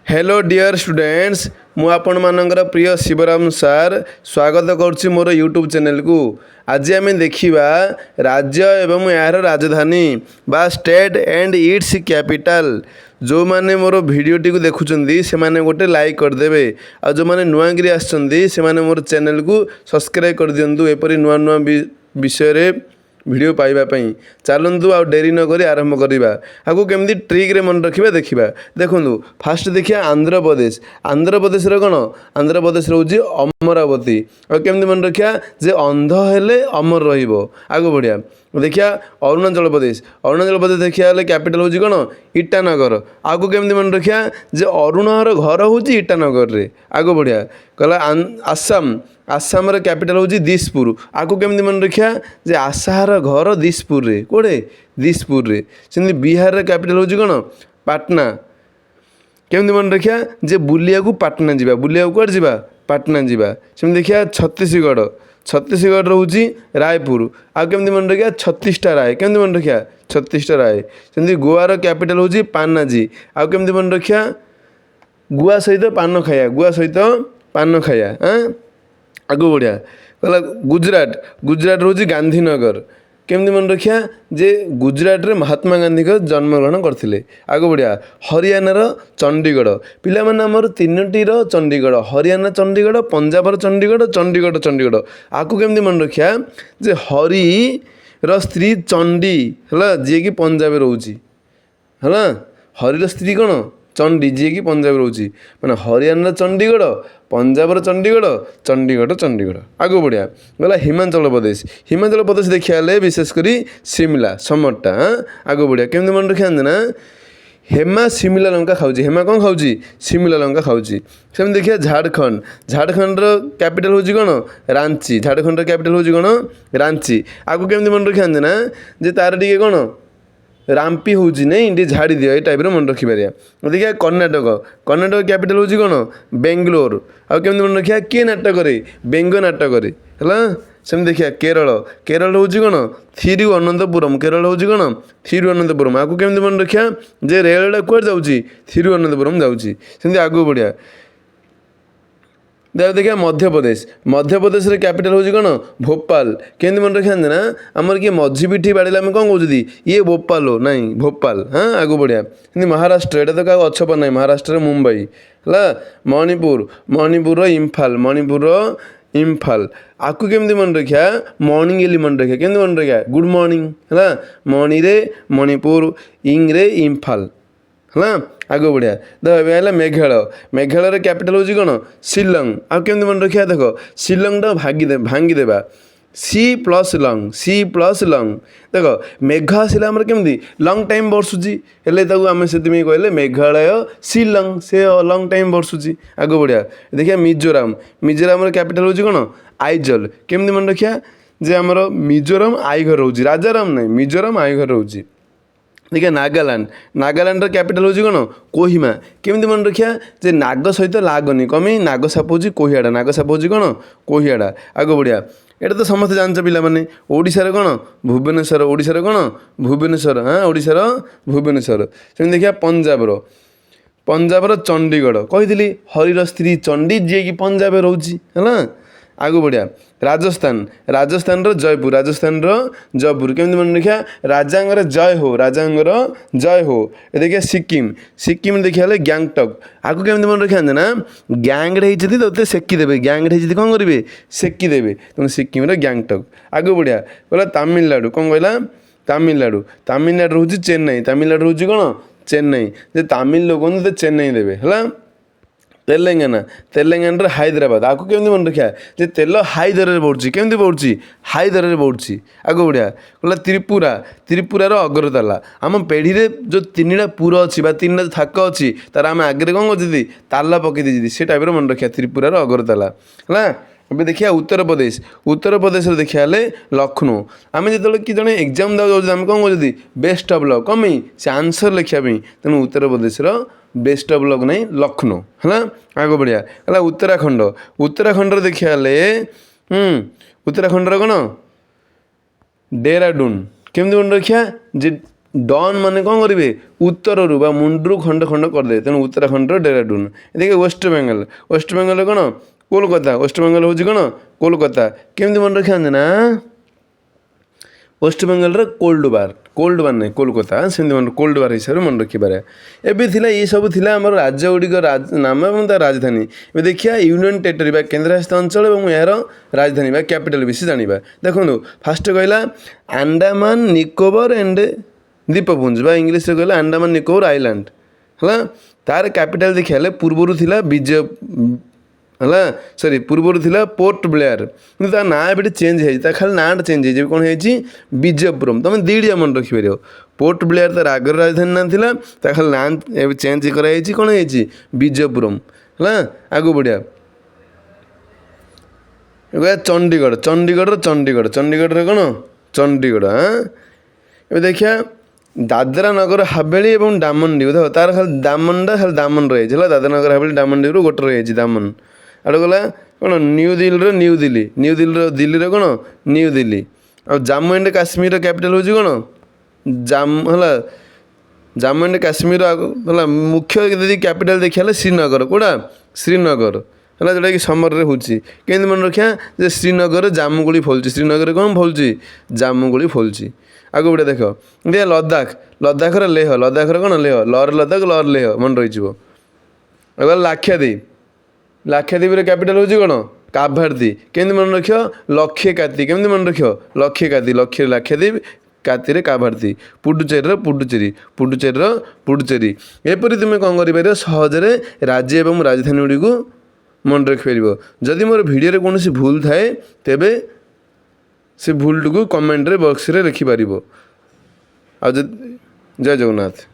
Hello dear students मु आपण मानकर प्रिय शिवराम सार स्वागत करुच्ची मोर यूट्यूब चैनल को। आज आम देखा राज्य एवं यार राजधानी बा स्टेट एंड इट्स कैपिटल। जो माने मोर वीडियोटी को देखुचंदी से माने गोटे लाइक करदेवे आ जो माने नुआगिरी आछंदी से माने मोर चैनल को सब्सक्राइब कर दियंतु एपरी नुआ नुआ विषय रे वीडियो पाइबापी। चलतु आ डेरी नक आरंभ करवा आपको केमती ट्रिक्रे मन रखा देखा। देखूँ फास्ट देखिए आंध्र प्रदेश। आंध्र प्रदेश कौन आंध्र प्रदेश रोचे अमरावती। और केमती मन रखा जे अंध हेले अमर रहिबो। आगो बढ़िया देखिया अरुणाचल प्रदेश। अरुणाचल प्रदेश देखिया कैपिटल हूँ कौन ईटानगर। आगो केमती मन रखा जे अरुणर घर हूँ ईटानगर रे। आगो बढ़िया कहला आसाम। आसाम कैपिटल हूँ दिसपुर। आगो केमती मन रखा जे आसार घर दिसपुर रे कोड़े दिसपुर रे। सेमती बिहार कैपिटल हूँ कौन पाटना। केमती मन रखा जे बुलिया को पाटना जावा बुलिया कौन जावा पाटना जावा। सेमती देखिया छत्तीसगढ़। छत्तीसगढ़ रोचे रायपुर। आ केमती मन रखा 36टा राय। केमती मन रखा 36टा राय। सेमती गोवार कैपिटल हूँ पानाजी। आ केमती मन रखा गुआ सहित पान खाया गुआ सहित पान खाया। आगो बढ़िया कहला गुजरात। गुजरात रोचे गांधीनगर। केमती मन रखा जे गुजरात रे महात्मा गांधी का जन्मग्रहण करथिले। आगो बढ़िया हरियाणार चंडीगढ़। पिला माने हमर तीनोटीर चंडीगढ़ हरियाणा चंडीगढ़ पंजाबर चंडीगढ़ चंडीगढ़ चंडीगढ़। आकु केमती मन रखा जे हरि र स्त्री चंडी है जी कि पंजाब रोची है। हरिर स्त्री कौन चंडी जी कि पंजाब रोची माने हरियाणा चंडीगढ़ पंजाबर चंडीगढ़ चंडीगढ़ चंडीगढ़। आगो बढ़िया गला हिमाचल प्रदेश। हिमाचल प्रदेश देखिया विशेषकर शिमला समरटा। आगो बढ़िया केमती मन रखा ना हेमा शिमला लंका खाऊँ। हेमा कौन खाऊँ शिमला लंका खाऊँ। सेम देखिए झारखंड। झारखंड कैपिटल हूँ कौन रांची। झारखंड कैपिटल हूँ कौन रांची। आगो केमती मन रखा ना जे तार टे कौन राम्पी हूँ नहीं टे झाड़ी दियो ये टाइप मन रखिपार। देखिए कर्णाटक। कर्णाटक कैपिटल हूँ कौन बेंगलोर। आ केमती मन रखा किए नाटक बेंग नाटक है। सेम देखिए केरल। केरल हूँ कौन थिरुअनंतपुरम। केरल हूँ कौन थिरुअनंतपुरम। आपको केमती मन रखा जे रेलटा कौन जाऊँगी थिरुअनंतपुरम जाऊँगी। सेमती आगू बढ़िया देखिए मध्य प्रदेश। मध्य प्रदेश रे कैपिटल हूँ कौन भोपाल। केमती मन रखा ना आमर किए मझी पिठी बाड़े आम कौन कहते ये भोपाल हो नहीं भोपाल। हाँ आगू बढ़िया महाराष्ट्र। यहाँ तो क्या अच्छपन ना महाराष्ट्र मुंबई है। मणिपुर। मणिपुर इम्फाल। मणिपुर इम्फाल। आपको केमती मन रखा मॉर्निंग एली मन रखा केमती मन रखा गुड मॉर्निंग है। मणि रे मणिपुर इंग रे इम्फाल है। आगो बढ़िया देख मेघालय। मेघालय कैपिटल हूँ कौन शिलंग। आ केमती मन रखा देख शिलंग भांगीदेवा सी प्लस लंग सी प्लस लंग। देख मेघ आसला आम केमती लंग टाइम बर्षुची हेल्ले आम से कहले मेघालय शिलंग से लंग टाइम बर्षुची। आगो बढ़िया देखिए मिजोराम। मिजोराम कैपिटल हूँ कौन आइजल। केमती मन रखा जे आमर मिजोराम आई घर रोचे राजाराम नहीं मिजोराम आई घर रोचे। देखिए नागालैंड। नागालैंड कैपिटल हूँ कौन कोहिमा। केमती मन रखा जे नाग सहित लागनी कमी नाग साप हूँ कोहियाड़ा। नाग साप हूँ कौन कोहियाड़ा। आगो बढ़िया एटा तो समस्त जानच पिला माने ओडिशार कौन भुवनेश्वर। ओडिशार कौन भुवनेश्वर। हाँ ओडिशार भुवनेश्वर। सेम देखिए पंजाबर चंडीगढ़ कही हरिर स्त्री चंडी जी कि पंजाब रोची है। आगो बढ़िया राजस्थान। राजस्थान जयपुर। राजस्थान जयपुर केमती मन रखा राजांगर जय हो राजांगर जय हो। देखिए सिक्किम। सिक्किम देखिए गैंगटक। आगो केमती मन रखा ना गैंगड़े होती तो सेकिदेवे गैंगड़े होती कौन करेंगे सेकिदेवे तेनाली सिक्किम गैंगटक। आगो बढ़िया कहला तामिलनाडु। कौन कहला तामिलनाडु। तामिलनाडु हूँ चेन्नई। तामिलनाडु हूँ कौन चेन्नई। जे तामिल लोग तो चेन्नई देवे है। तेलंगाना। तेलंगाना हैदराबाद। आपको केमती मन रखा जे तेल हाई दर में बढ़ुची केमती बढ़ुची हाई दर में बढ़ुची। आगो बढ़िया कहला त्रिपुरा। त्रिपुरार अगरतला। आम पेढ़ी जो 3टा पुर अच्छी 3टा थाक अच्छी तार आम आगे कौन कर ताला पकई दी से टाइप मन रखा त्रिपुरार अगरतला है। अब देखिए उत्तर प्रदेश। उत्तर प्रदेश देखिए लखनऊ। आम जो कि जड़े एग्जाम देते आम कौन कहते बेस्ट ऑफ लक कमी से आंसर लिखापी तेणु Uttar Pradesh best of luck नहीं लखनऊ है। आगे बढ़िया है उत्तराखंड। उत्तराखंड देखिए उत्तराखंड कौन डेराडून। केमती मन रखा जे डन माने कौन करेंगे उत्तर रू बा मुंड्रु खंड खंड करदे तेणु उत्तराखंड डेहराडून देखिए वेस्ट बेंगल कौन कोलकाता वेस्ट बेंगल हूँ कौन कोलकाता केमती मन रखा ना वेस्ट बेंगल कोल्ड बार नहीं कोलकाता सेमती मन कोल्ड बार हिसाब से मन रखिपारे एबे थिला ये सब थिला हमर राज्य गुड़िक नाम और तार राजधानी ए देखिए यूनियन टेरिटरी बा केन्द्रशासित अंचल और यार राजधानी बा कैपिटल विषय जाना देखो फास्ट कहला अंडमान निकोबर एंड द्वीपपुंज बा इंग्लीश रे कहला अंडमान निकोबर आइलैंड है तार कैपिटल देखिए पूर्वर थिला विजय है सॉरी पूर्वर थिला पोर्ट ब्लेयर कि तार ना ए चेंज है खाली नाटा चेंज है कौन है विजयपुरम तुम दीडिया मन रखिपर पोर्ट ब्लेयर तार आगर राजधानी ना थिला खाली ना चेंज कराई कौन है विजयपुरम है आगू बढ़िया चंडीगढ़ चंडीगढ़ कौन चंडीगढ़ हाँ ये देखिए दादरा नगर हावेली और डामन डीव देख तार खाली दामनटा खाली दामन रही है दादरा नगर हावेली डामन डीव गोटे रही है दामन आड़ गला कौन न्यू दिल्ली दिल्ली कौन न्यू दिल्ली और जम्मू एंड काश्मीर कैपिटल हूँ कौन जम्मू एंड काश्मीर है मुख्य यदि कैपिटल देखिए श्रीनगर कौटा श्रीनगर है जोटा कि समर में होती मन रखा जे श्रीनगर जामुगुड़ी फलुची श्रीनगर कौन फलुची जामुगुड़ी फलुची आगे बढ़िया देख देखिए लद्दाखर लेह लद्दाखर कौन लेह लर लेह मन रही लाक्षाद्वीप कैपिटल हूँ कौन काभारती केमती मन रख लक्ष्यकाती केमती मन रख लक्ष्यकाती लक्ष्य लाक्षाद्वीप कातिर काभारती पुडुचेरी एपरी तुम कौन कर सहजरे राज्य एवं राजधानी गुड़ी को मन रखिपर जदि मोर भिडियो कौन भूल थाए तेबे से भूल को कमेंट बॉक्स रे लिखिपर जय जगन्नाथ।